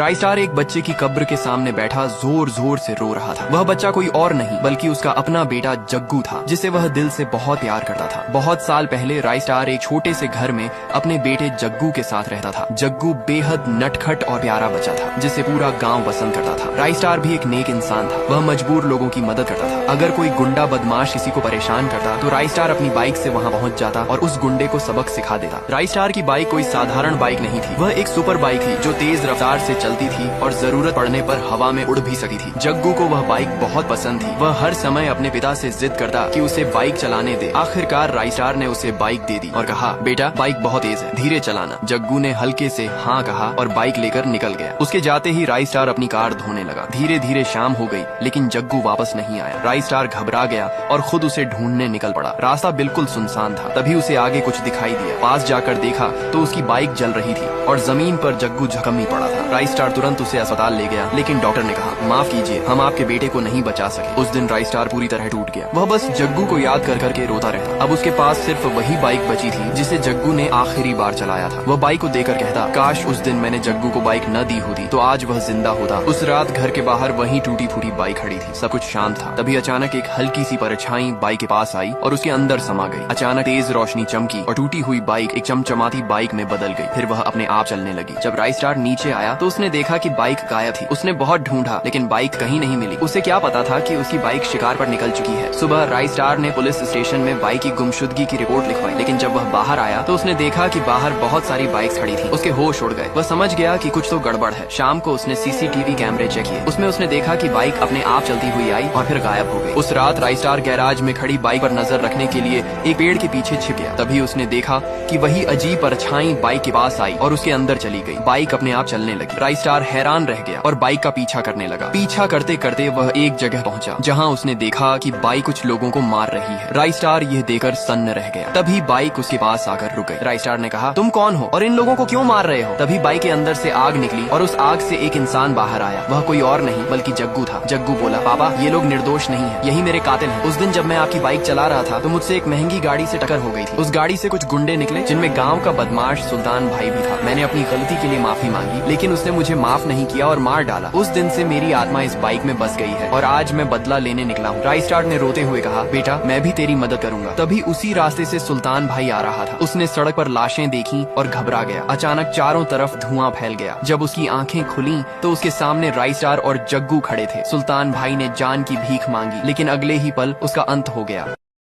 राई स्टार एक बच्चे की कब्र के सामने बैठा जोर जोर से रो रहा था। वह बच्चा कोई और नहीं बल्कि उसका अपना बेटा जग्गू था, जिसे वह दिल से बहुत प्यार करता था। बहुत साल पहले राई स्टार एक छोटे से घर में अपने बेटे जग्गू के साथ रहता था। जग्गू बेहद नटखट और प्यारा बच्चा था, जिसे पूरा गांव पसंद करता था। राई स्टार भी एक नेक इंसान था। वह मजबूर लोगों की मदद करता था। अगर कोई गुंडा बदमाश किसी को परेशान करता तो राई स्टार अपनी बाइक से वहां पहुंच जाता और उस गुंडे को सबक सिखा देता। राई स्टार की बाइक कोई साधारण बाइक नहीं थी, वह एक सुपर बाइक थी जो तेज रफ्तार से चलती थी और जरूरत पड़ने पर हवा में उड़ भी सकती थी। जग्गू को वह बाइक बहुत पसंद थी। वह हर समय अपने पिता से जिद करता कि उसे बाइक चलाने दे। आखिरकार राई स्टार ने उसे बाइक दे दी और कहा, बेटा बाइक बहुत तेज है, धीरे चलाना। जग्गू ने हल्के से हाँ कहा और बाइक लेकर निकल गया। उसके जाते ही राई स्टार अपनी कार धोने लगा। धीरे धीरे शाम हो गई, लेकिन जग्गू वापस नहीं आया। राई स्टार घबरा गया और खुद उसे ढूंढने निकल पड़ा। रास्ता बिल्कुल सुनसान था। तभी उसे आगे कुछ दिखाई दिया। पास जाकर देखा तो उसकी बाइक जल रही थी और जमीन पर जग्गू जख्मी पड़ा था। राई स्टार तुरंत उसे अस्पताल ले गया, लेकिन डॉक्टर ने कहा, माफ कीजिए, हम आपके बेटे को नहीं बचा सके। उस दिन राई स्टार पूरी तरह टूट गया। वह बस जग्गू को याद कर करके रोता रहता। अब उसके पास सिर्फ वही बाइक बची थी जिसे जग्गू ने आखिरी बार चलाया था। वह बाइक को देकर कहता, काश उस दिन मैंने जग्गू को बाइक न दी होती तो आज वह जिंदा होता। उस रात घर के बाहर वही टूटी फूटी बाइक खड़ी थी। सब कुछ शांत था। तभी अचानक एक हल्की सी परछाई बाइक के पास आई और उसके अंदर समा गई। अचानक तेज रोशनी चमकी और टूटी हुई बाइक एक चमचमाती बाइक में बदल गई। फिर वह अपने आप चलने लगी। जब राई स्टार नीचे आया तो उसने देखा कि बाइक गायब थी। उसने बहुत ढूंढा, लेकिन बाइक कहीं नहीं मिली। उसे क्या पता था कि उसकी बाइक शिकार पर निकल चुकी है। सुबह राई स्टार ने पुलिस स्टेशन में बाइक की गुमशुदगी की रिपोर्ट लिखवाई, लेकिन जब वह बाहर आया तो उसने देखा कि बाहर बहुत सारी बाइक्स खड़ी थी। उसके होश उड़ गए। वह समझ गया कि कुछ तो गड़बड़ है। शाम को उसने सीसीटीवी कैमरे चेक किए। उसमें उसने देखा कि बाइक अपने आप चलती हुई आई और फिर गायब हो गई। उस रात राई स्टार गैराज में खड़ी बाइक पर नजर रखने के लिए एक पेड़ के पीछे छिप गया। तभी उसने देखा कि वही अजीब परछाई बाइक के पास आई और उसके अंदर चली गई। बाइक अपने आप चलने लगी। राई स्टार हैरान रह गया और बाइक का पीछा करने लगा। पीछा करते करते वह एक जगह पहुंचा जहां उसने देखा कि बाइक कुछ लोगों को मार रही है। राई स्टार यह देखकर सन्न रह गया। तभी बाइक उसके पास आकर रुक गई। राई स्टार ने कहा, तुम कौन हो और इन लोगों को क्यों मार रहे हो? तभी बाइक के अंदर से आग निकली और उस आग से एक इंसान बाहर आया। वह कोई और नहीं बल्कि जग्गू था। जग्गू बोला, पापा ये लोग निर्दोष नहीं है, यही मेरे कातिल हैं। उस दिन जब मैं आपकी बाइक चला रहा था तो मुझसे एक महंगी गाड़ी से टक्कर हो गई थी। उस गाड़ी से कुछ गुंडे निकले जिनमें गाँव का बदमाश सुल्तान भाई भी था। मैंने अपनी गलती के लिए माफी मांगी, लेकिन उसने मुझे माफ नहीं किया और मार डाला। उस दिन से मेरी आत्मा इस बाइक में बस गई है और आज मैं बदला लेने निकला हूँ। राई स्टार ने रोते हुए कहा, बेटा मैं भी तेरी मदद करूंगा। तभी उसी रास्ते से सुल्तान भाई आ रहा था। उसने सड़क पर लाशें देखी और घबरा गया। अचानक चारों तरफ धुआं फैल गया। जब उसकी आंखें खुली तो उसके सामने राई स्टार और जग्गू खड़े थे। सुल्तान भाई ने जान की भीख मांगी, लेकिन अगले ही पल उसका अंत हो गया।